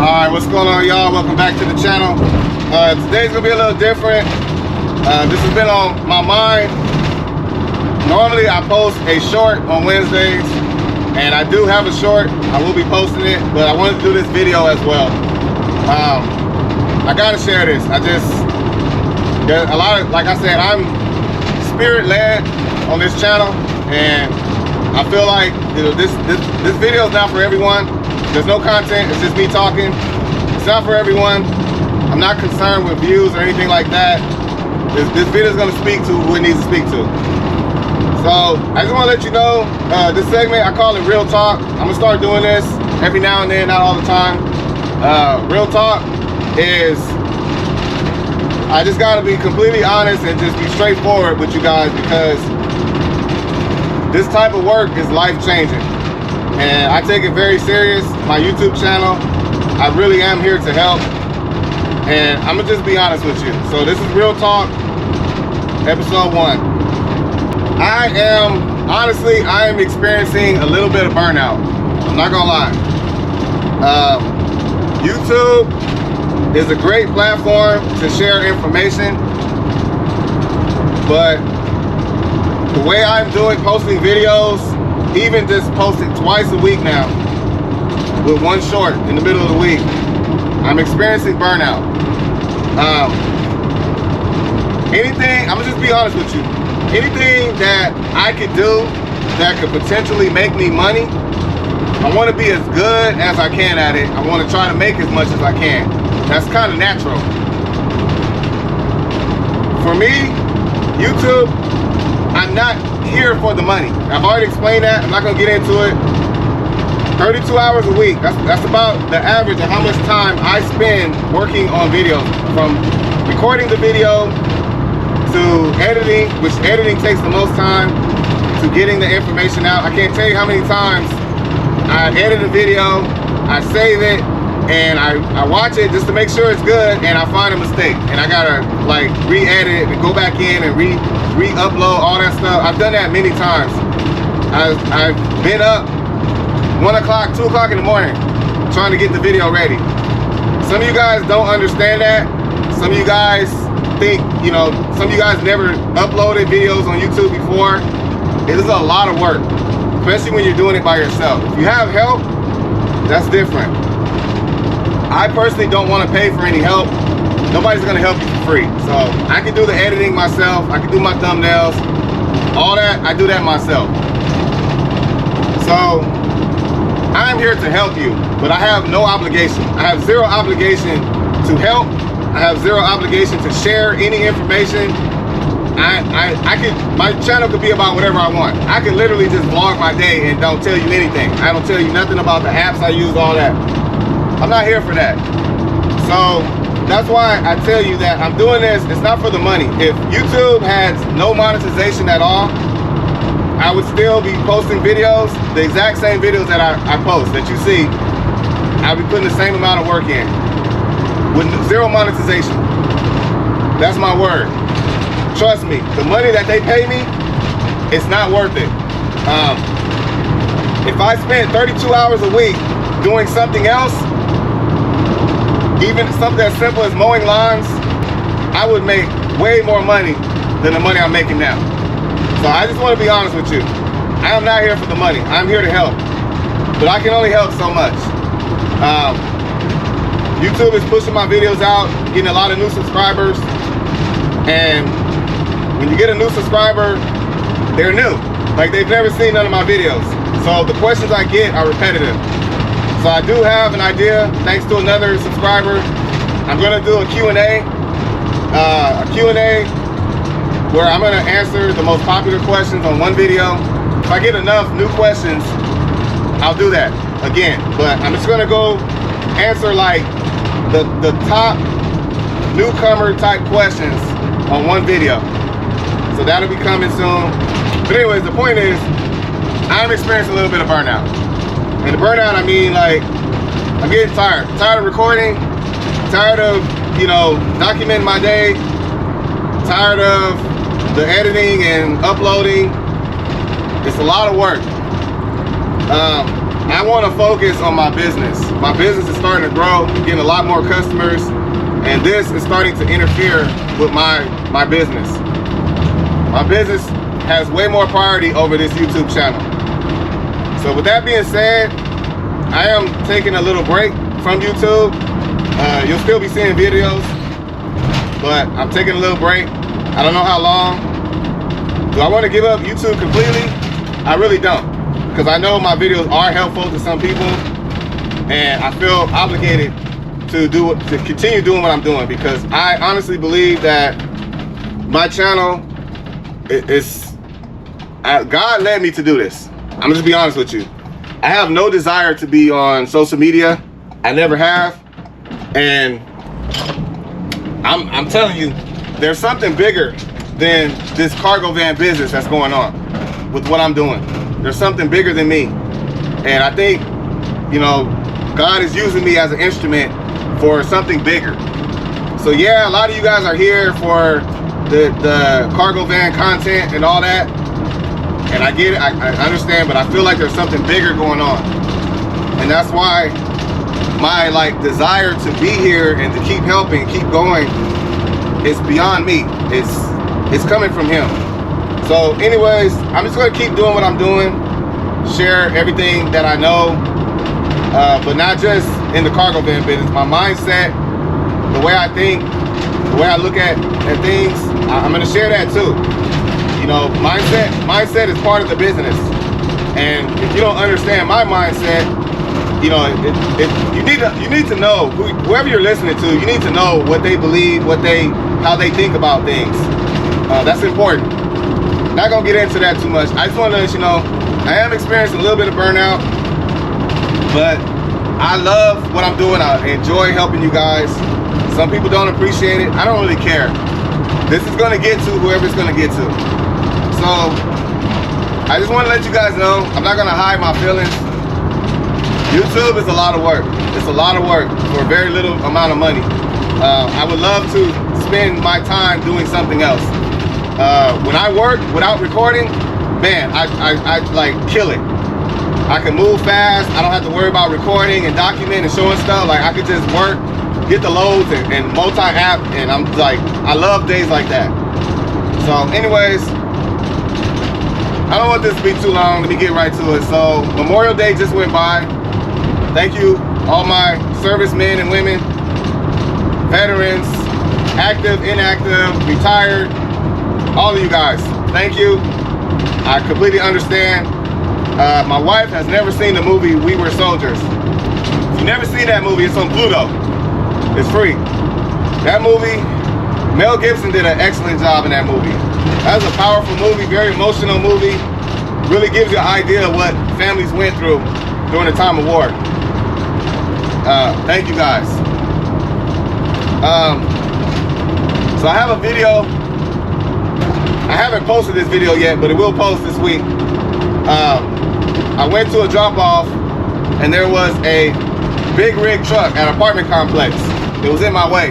Alright, what's going on, y'all? Welcome back to the channel. Today's gonna be a little different. This has been on my mind. Normally I post a short on Wednesdays, and I do have a short. I will be posting it, but I wanted to do this video as well. I gotta share this. There's a lot of, like I said, I'm spirit-led on this channel, and I feel like this video is not for everyone. There's no content, it's just me talking. It's not for everyone. I'm not concerned with views or anything like that. This video is gonna speak to who it needs to speak to. So I just wanna let you know, this segment, I call it Real Talk. I'm gonna start doing this every now and then, not all the time. Real Talk is, I just gotta be completely honest and just be straightforward with you guys, because this type of work is life-changing. And I take it very serious. My YouTube channel, I really am here to help. And I'm gonna just be honest with you. So this is Real Talk, episode 1. I am experiencing a little bit of burnout. I'm not gonna lie. YouTube is a great platform to share information, but the way I'm posting videos, even just posting twice a week now with one short in the middle of the week, I'm experiencing burnout. I'm gonna just be honest with you. Anything that I could do that could potentially make me money, I want to be as good as I can at it. I want to try to make as much as I can. That's kind of natural. For me, YouTube, I'm not here for the money. I've already explained that. I'm not gonna get into it. 32 hours a week. That's about the average of how much time I spend working on videos, from recording the video to editing, which editing takes the most time, to getting the information out. I can't tell you how many times I edit a video, I save it, and I watch it just to make sure it's good, and I find a mistake, and I gotta like re-edit it and go back in and re-upload all that stuff. I've done that many times. I've been up 1 o'clock, 2 o'clock in the morning trying to get the video ready. Some of you guys don't understand that. Some of you guys think, some of you guys never uploaded videos on YouTube before. It is a lot of work, especially when you're doing it by yourself. If you have help, that's different. I personally don't want to pay for any help. Nobody's gonna help you for free. So I can do the editing myself. I can do my thumbnails, all that. I do that myself. So I'm here to help you, but I have no obligation. I have zero obligation to help. I have zero obligation to share any information. My channel could be about whatever I want. I could literally just vlog my day and don't tell you anything. I don't tell you nothing about the apps I use, all that. I'm not here for that. So that's why I tell you that I'm doing this. It's not for the money. If YouTube has no monetization at all, I would still be posting videos, the exact same videos that I post, that you see. I'll be putting the same amount of work in with zero monetization. That's my word. Trust me, the money that they pay me, it's not worth it. If I spent 32 hours a week doing something else, even something as simple as mowing lawns, I would make way more money than the money I'm making now. So I just want to be honest with you. I am not here for the money. I'm here to help. But I can only help so much. YouTube is pushing my videos out, getting a lot of new subscribers. And when you get a new subscriber, they're new. Like, they've never seen none of my videos. So the questions I get are repetitive. So I do have an idea, thanks to another subscriber. I'm gonna do a Q&A where I'm gonna answer the most popular questions on one video. If I get enough new questions, I'll do that again. But I'm just gonna go answer like the top newcomer type questions on one video. So that'll be coming soon. But anyways, the point is, I'm experiencing a little bit of burnout. And the burnout, I mean, like, I'm getting tired. Tired of recording, tired of, documenting my day, tired of the editing and uploading. It's a lot of work. I want to focus on my business. My business is starting to grow, getting a lot more customers, and this is starting to interfere with my business. My business has way more priority over this YouTube channel. So with that being said, I am taking a little break from YouTube. You'll still be seeing videos, but I'm taking a little break. I don't know how long. Do I want to give up YouTube completely? I really don't, because I know my videos are helpful to some people, and I feel obligated to continue doing what I'm doing, because I honestly believe that my channel God led me to do this. I'm gonna just be honest with you. I have no desire to be on social media. I never have, and I'm telling you, there's something bigger than this cargo van business that's going on with what I'm doing. There's something bigger than me, and I think, you know, God is using me as an instrument for something bigger. So yeah, a lot of you guys are here for the cargo van content and all that, and I get it, I understand, but I feel like there's something bigger going on, and that's why my desire to be here and to keep helping, keep going, is beyond me. It's coming from Him. So anyways, I'm just gonna keep doing what I'm doing, share everything that I know, but not just in the cargo van business. My mindset, the way I think, the way I look at things, I'm gonna share that too. You know, mindset is part of the business, and if you don't understand my mindset, you know, you need to know whoever you're listening to. You need to know what they believe, how they think about things. That's important. Not gonna get into that too much. I just want to let you know I am experiencing a little bit of burnout, but I love what I'm doing. I enjoy helping you guys. Some people don't appreciate it. I don't really care. This is gonna get to whoever it's gonna get to. So I just want to let you guys know I'm not gonna hide my feelings. YouTube is a lot of work. It's a lot of work for a very little amount of money. I would love to spend my time doing something else. When I work without recording, man, I like kill it. I can move fast. I don't have to worry about recording and documenting and showing stuff. Like, I could just work, get the loads and multi-app, and I'm like, I love days like that. So anyways, I don't want this to be too long. Let me get right to it. So Memorial Day just went by. Thank you, all my servicemen and women, veterans, active, inactive, retired, all of you guys. Thank you. I completely understand. My wife has never seen the movie We Were Soldiers. If you've never seen that movie, it's on Pluto. It's free. That movie, Mel Gibson did an excellent job in that movie. That was a powerful movie, very emotional movie. Really gives you an idea of what families went through during the time of war. Thank you guys. So I have a video. I haven't posted this video yet, but it will post this week. I went to a drop-off, and there was a big rig truck at an apartment complex. It was in my way.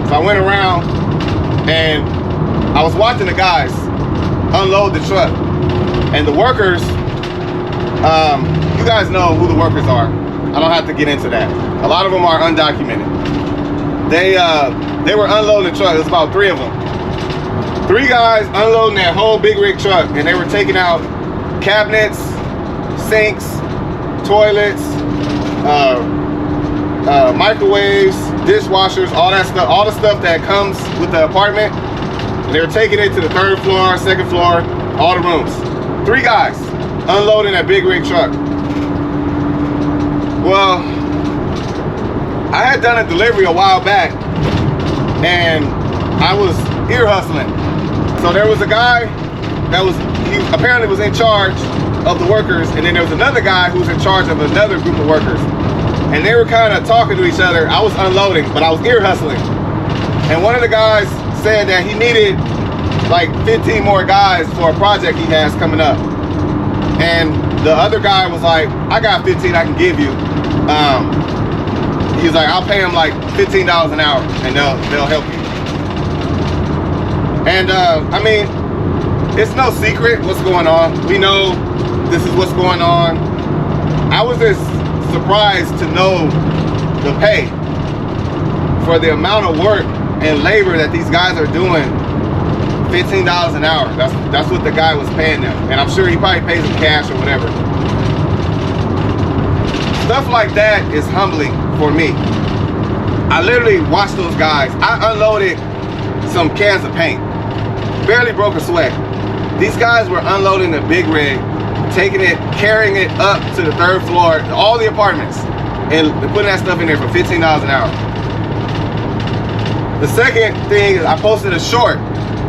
So I went around, and I was watching the guys unload the truck. And the workers, you guys know who the workers are. I don't have to get into that. A lot of them are undocumented. They were unloading the truck. It was about 3 of them. 3 guys unloading that whole big rig truck, and they were taking out cabinets, sinks, toilets, microwaves, dishwashers, all that stuff, all the stuff that comes with the apartment. And they were taking it to the 3rd floor, 2nd floor, all the rooms. 3 guys unloading that big rig truck. Well, I had done a delivery a while back, and I was ear hustling. So there was a guy that he apparently was in charge of the workers, and then there was another guy who was in charge of another group of workers. And they were kind of talking to each other. I was unloading, but I was ear hustling. And one of the guys said that he needed like 15 more guys for a project he has coming up. And the other guy was like, I got 15 I can give you. He's like, I'll pay him like $15 an hour, and they'll help you. And I mean, it's no secret what's going on. We know this is what's going on. I was just surprised to know the pay for the amount of work and labor that these guys are doing. $15 an hour. That's what the guy was paying them, and I'm sure he probably pays them cash or whatever. Stuff like that is humbling for me. I literally watched those guys. I unloaded some cans of paint, barely broke a sweat. These guys were unloading the big rig, taking it, carrying it up to the 3rd floor, all the apartments, and putting that stuff in there for $15 an hour. The second thing is I posted a short.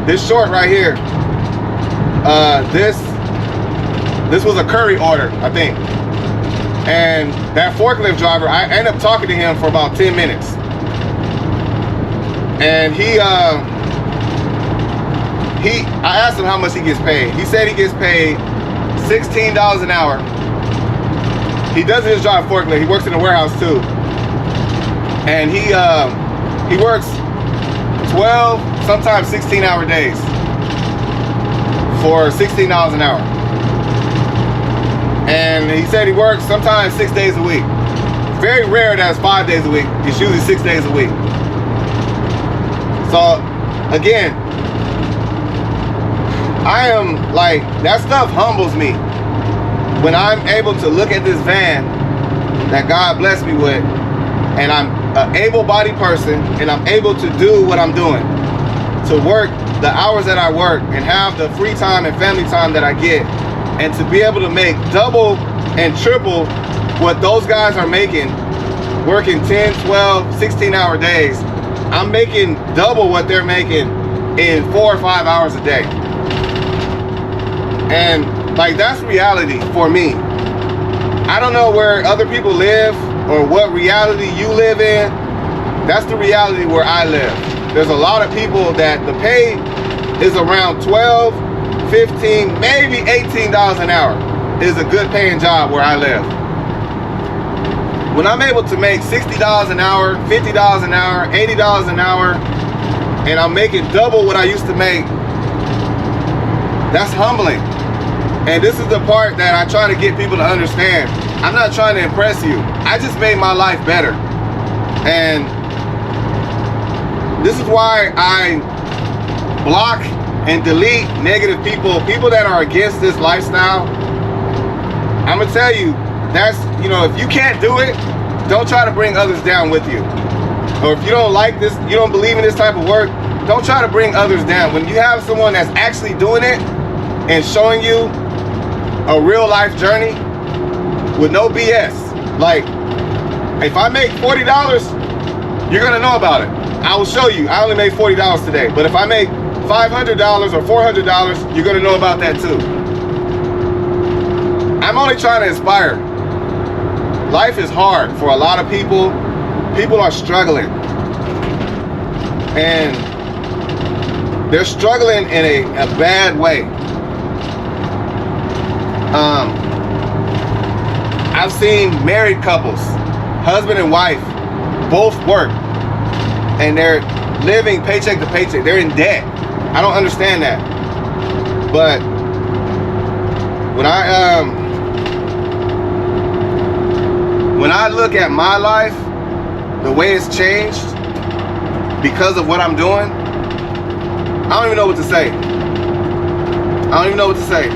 This short right here. This was a curry order, I think. And that forklift driver, I ended up talking to him for about 10 minutes. And I asked him how much he gets paid. He said he gets paid $16 an hour. He doesn't just drive forklift, he works in the warehouse too. And he works 12, sometimes 16-hour days for $16 an hour. And he said he works sometimes 6 days a week. Very rare that it's 5 days a week. It's usually 6 days a week. So again, I am like, that stuff humbles me when I'm able to look at this van that God blessed me with, and I'm an able-bodied person, and I'm able to do what I'm doing, to work the hours that I work and have the free time and family time that I get, and to be able to make double and triple what those guys are making, working 10, 12, 16-hour days. I'm making double what they're making in 4 or 5 hours a day. And like, that's reality for me. I don't know where other people live or what reality you live in. That's the reality where I live. There's a lot of people that the pay is around 12, 15, maybe $18 an hour is a good paying job where I live. When I'm able to make $60 an hour, $50 an hour, $80 an hour, and I'm making double what I used to make, that's humbling. And this is the part that I try to get people to understand. I'm not trying to impress you. I just made my life better. And this is why I block and delete negative people, people that are against this lifestyle. I'm gonna tell you, that's, you know, if you can't do it, don't try to bring others down with you. Or if you don't like this, you don't believe in this type of work, don't try to bring others down. When you have someone that's actually doing it and showing you a real life journey with no BS, like, if I make $40, you're gonna know about it. I will show you. I only made $40 today, but if I make $500 or $400, you're gonna know about that too. I'm only trying to inspire. Life is hard for a lot of people. People are struggling, and they're struggling in a bad way. I've seen married couples, husband and wife, both work, and they're living paycheck to paycheck. They're in debt. I don't understand that. But when I look at my life, the way it's changed because of what I'm doing, I don't even know what to say. I don't even know what to say.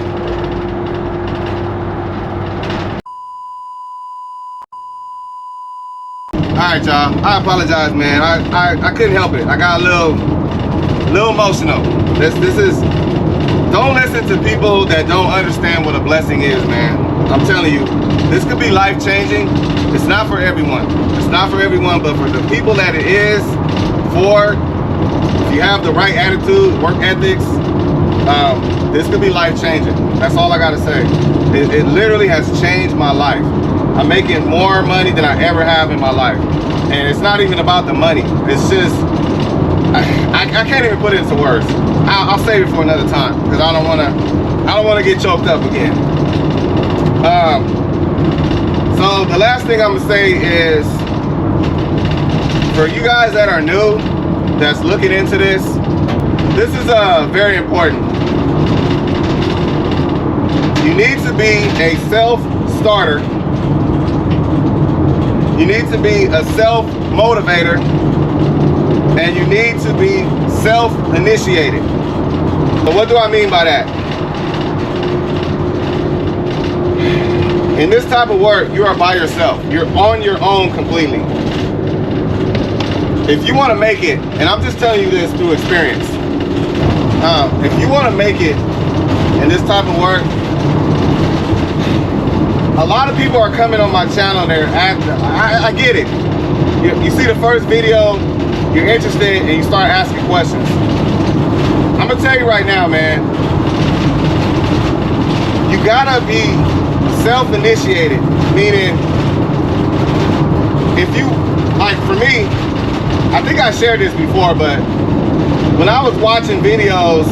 Alright, y'all, I apologize, man. I couldn't help it. I got a little emotional. This is, don't listen to people that don't understand what a blessing is, man. I'm telling you, this could be life-changing. It's not for everyone. It's not for everyone, but for the people that it is for, if you have the right attitude, work ethics, this could be life-changing. That's all I gotta say. It literally has changed my life. I'm making more money than I ever have in my life. And it's not even about the money. It's just, I can't even put it into words. I'll save it for another time, because I don't wanna get choked up again. So the last thing I'm gonna say is, for you guys that are new, that's looking into this is very important. You need to be a self-starter You need to be a self-motivator, and you need to be self-initiated. So what do I mean by that? In this type of work, you are by yourself. You're on your own completely. If you want to make it, and I'm just telling you this through experience, if you want to make it in this type of work, a lot of people are coming on my channel. I get it. You see the first video, you're interested, and you start asking questions. I'm gonna tell you right now, man, you gotta be self-initiated, meaning if you, like for me, I think I shared this before, but when I was watching videos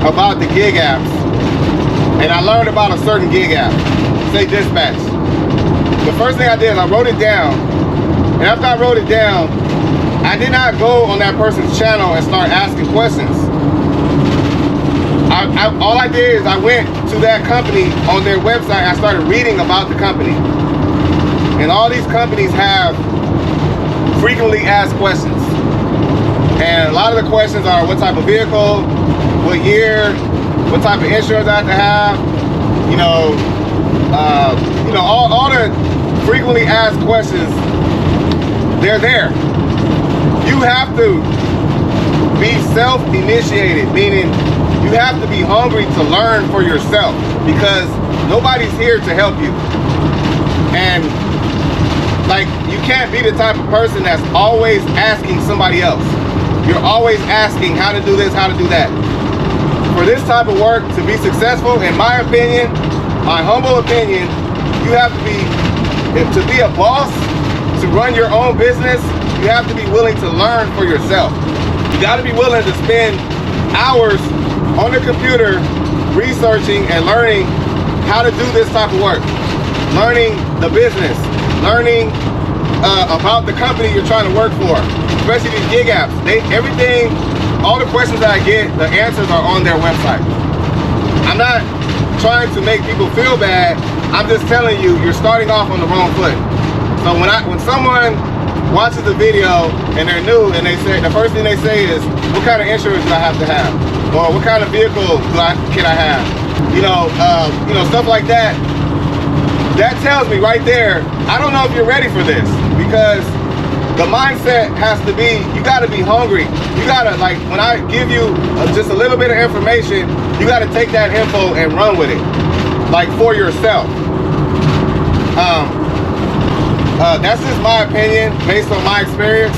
about the gig apps, and I learned about a certain gig app, say Dispatch, the first thing I did is I wrote it down, and after I wrote it down, I did not go on that person's channel and start asking questions. All I did is I went to that company on their website. I started reading about the company. And all these companies have frequently asked questions. And a lot of the questions are what type of vehicle, what year, what type of insurance I have to have, all the frequently asked questions, they're there. You have to be self-initiated, meaning you have to be hungry to learn for yourself, because nobody's here to help you. And like, you can't be the type of person that's always asking somebody else. You're always asking how to do this, how to do that. For this type of work to be successful, in my opinion, my humble opinion, you have to be a boss, to run your own business, you have to be willing to learn for yourself. You got to be willing to spend hours on the computer researching and learning how to do this type of work, learning the business, learning about the company you're trying to work for, especially these gig apps. Everything, all the questions that I get, the answers are on their website. I'm not trying to make people feel bad. I'm just telling you, you're starting off on the wrong foot. So when someone watches a video and they're new and they say, the first thing they say is, what kind of insurance do I have to have? Or what kind of vehicle can I have? Stuff like that. That tells me right there, I don't know if you're ready for this, because the mindset has to be, you gotta be hungry. You gotta, like, when I give you just a little bit of information, you gotta take that info and run with it, like for yourself. That's just my opinion based on my experience.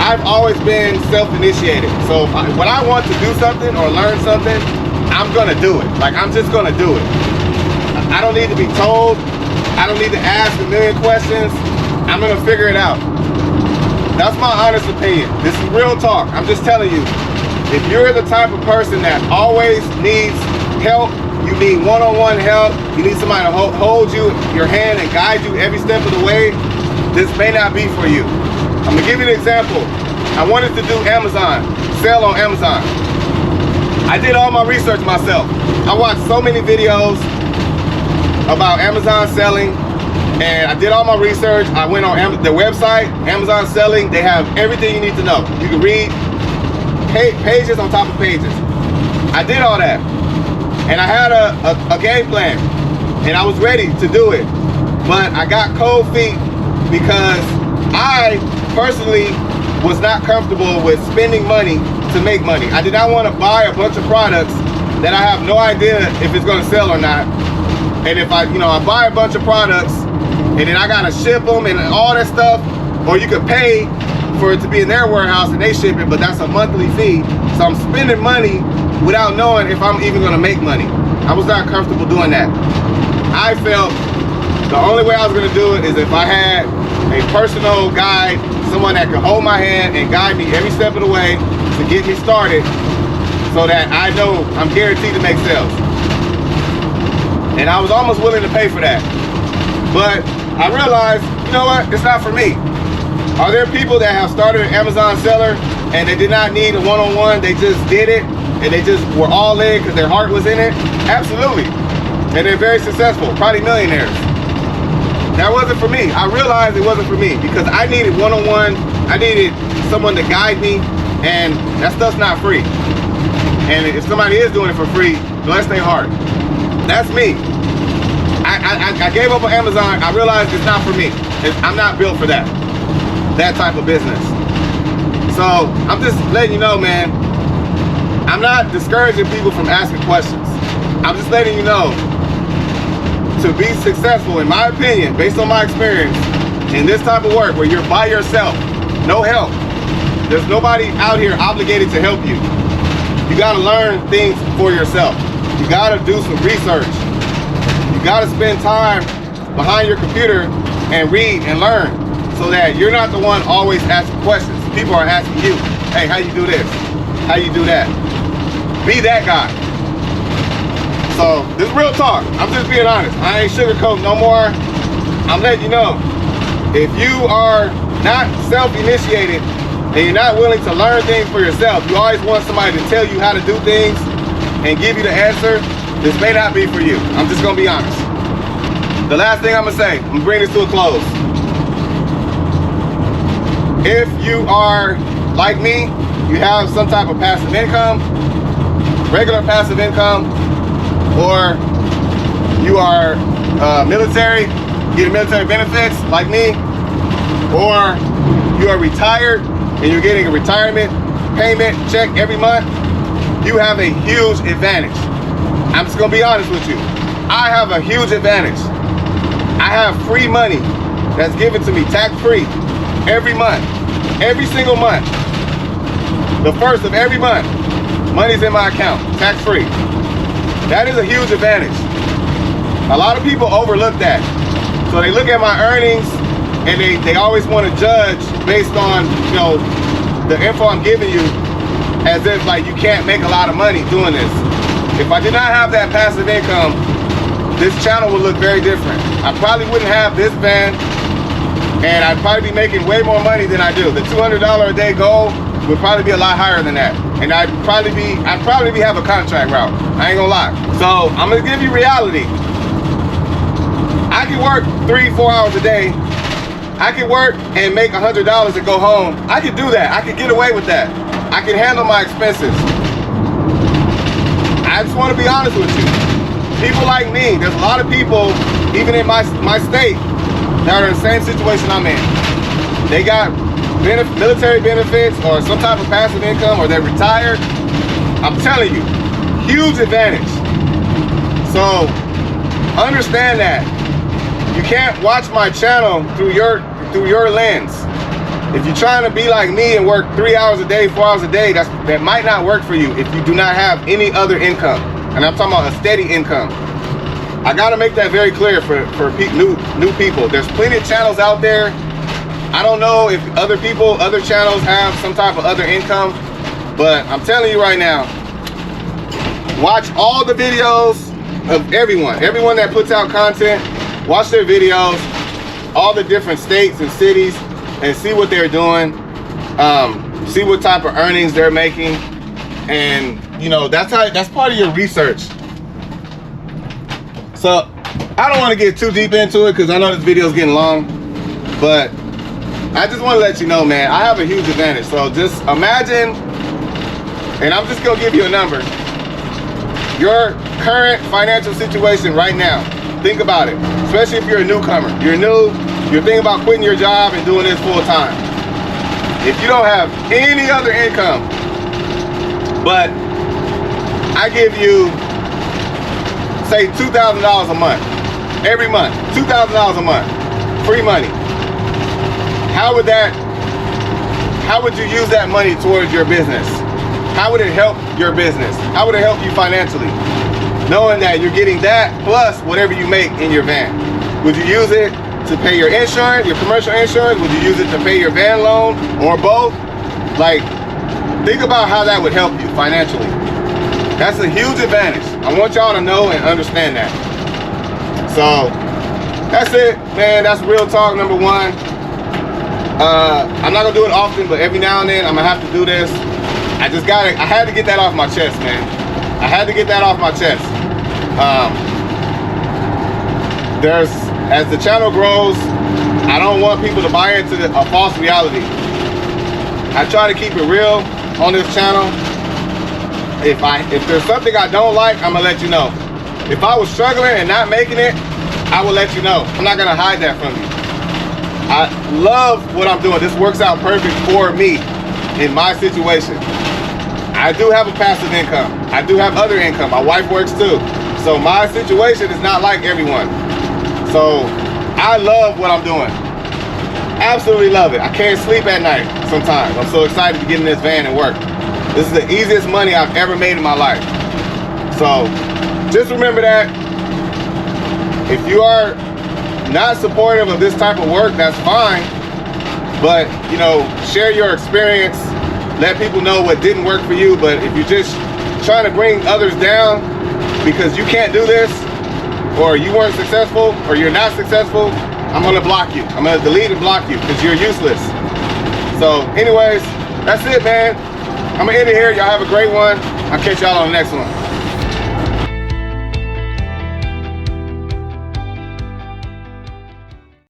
I've always been self-initiated. So when I want to do something or learn something, I'm gonna do it. Like, I'm just gonna do it. I don't need to be told. I don't need to ask a million questions. I'm gonna figure it out. That's my honest opinion. This is real talk. I'm just telling you, if you're the type of person that always needs help, you need one-on-one help, you need somebody to hold your hand and guide you every step of the way, this may not be for you. I'm gonna give you an example. I wanted to do Amazon, sell on Amazon. I did all my research myself. I watched so many videos about Amazon selling, and I did all my research. I went on their website, Amazon selling. They have everything you need to know. You can read pages on top of pages. I did all that, and I had a game plan, and I was ready to do it, but I got cold feet because I personally was not comfortable with spending money to make money. I did not want to buy a bunch of products that I have no idea if it's going to sell or not. And if I buy a bunch of products and then I gotta ship them and all that stuff, or you could pay for it to be in their warehouse and they ship it, but that's a monthly fee. So I'm spending money without knowing if I'm even gonna make money. I was not comfortable doing that. I felt the only way I was gonna do it is if I had a personal guide, someone that could hold my hand and guide me every step of the way to get me started, so that I know I'm guaranteed to make sales. And I was almost willing to pay for that. But I realized, you know what, it's not for me. Are there people that have started an Amazon seller and they did not need a one-on-one, they just did it, and they just were all in because their heart was in it? Absolutely. And they're very successful, probably millionaires. that wasn't for me. I realized it wasn't for me because I needed one-on-one. I needed someone to guide me, and that stuff's not free. And if somebody is doing it for free, bless their heart. That's me. I gave up on Amazon. I realized it's not for me. I'm not built for that type of business. So I'm just letting you know, man, I'm not discouraging people from asking questions. I'm just letting you know, to be successful, in my opinion, based on my experience in this type of work where you're by yourself, no help, there's nobody out here obligated to help you. You gotta learn things for yourself. You gotta do some research. You gotta spend time behind your computer and read and learn so that you're not the one always asking questions. People are asking you, hey, how you do this? How you do that? Be that guy. So this is real talk. I'm just being honest. I ain't sugarcoating no more. I'm letting you know, if you are not self-initiated and you're not willing to learn things for yourself, you always want somebody to tell you how to do things and give you the answer, this may not be for you. I'm just gonna be honest. The last thing I'm gonna say, I'm gonna bring this to a close. If you are like me, you have some type of passive income, regular passive income, or you are military, getting military benefits like me, or you are retired and you're getting a retirement payment check every month, you have a huge advantage. I'm just gonna be honest with you. I have a huge advantage. I have free money that's given to me tax-free every month, every single month. The first of every month, money's in my account, tax-free. That is a huge advantage. A lot of people overlook that. So they look at my earnings and they always want to judge based on, you know, the info I'm giving you, as if like you can't make a lot of money doing this. If I did not have that passive income, this channel would look very different. I probably wouldn't have this van, and I'd probably be making way more money than I do. The $200 a day goal would probably be a lot higher than that. And I'd probably have a contract route. I ain't gonna lie. So I'm gonna give you reality. I can work 3-4 hours a day. I can work and make $100 and go home. I can do that. I can get away with that. I can handle my expenses. I just want to be honest with you. People like me, there's a lot of people, even in my state, that are in the same situation I'm in. They got military benefits or some type of passive income, or they're retired. I'm telling you, huge advantage. So understand that. You can't watch my channel through your lens. If you're trying to be like me and work 3 hours a day, 4 hours a day, that might not work for you if you do not have any other income. And I'm talking about a steady income. I gotta make that very clear for new people. There's plenty of channels out there. I don't know if other channels have some type of other income, but I'm telling you right now, watch all the videos of everyone that puts out content. Watch their videos, all the different states and cities, and see what they're doing, see what type of earnings they're making, and you know, that's part of your research. So I don't want to get too deep into it because I know this video is getting long, but I just want to let you know, man, I have a huge advantage. So just imagine, and I'm just gonna give you a number, your current financial situation right now. Think about it, especially if you're a newcomer. You're new, you're thinking about quitting your job and doing this full time. If you don't have any other income, but I give you, say, $2,000 a month, every month, $2,000 a month, free money. How would you use that money towards your business? How would it help your business? How would it help you financially? Knowing that you're getting that plus whatever you make in your van. Would you use it to pay your insurance, your commercial insurance? Would you use it to pay your van loan, or both? Like, think about how that would help you financially. That's a huge advantage. I want y'all to know and understand that. So that's it, man. That's real talk number one. I'm not gonna do it often, but every now and then I'm gonna have to do this. I had to get that off my chest, man. I had to get that off my chest. There's as the channel grows, I don't want people to buy into a false reality. I try to keep it real on this channel. If there's something I don't like, I'm gonna let you know. If I was struggling and not making it, I will let you know. I'm not gonna hide that from you. I love what I'm doing. This works out perfect for me in my situation. I do have a passive income. I do have other income. My wife works too. So my situation is not like everyone. So I love what I'm doing. Absolutely love it. I can't sleep at night sometimes. I'm so excited to get in this van and work. This is the easiest money I've ever made in my life. So just remember that. If you are not supportive of this type of work, that's fine. But, you know, share your experience. Let people know what didn't work for you. But if you're just trying to bring others down because you can't do this, or you weren't successful, or you're not successful, I'm gonna block you. I'm gonna delete and block you because you're useless. So anyways, that's it, man. I'm gonna end it here. Y'all have a great one. I'll catch y'all on the next one.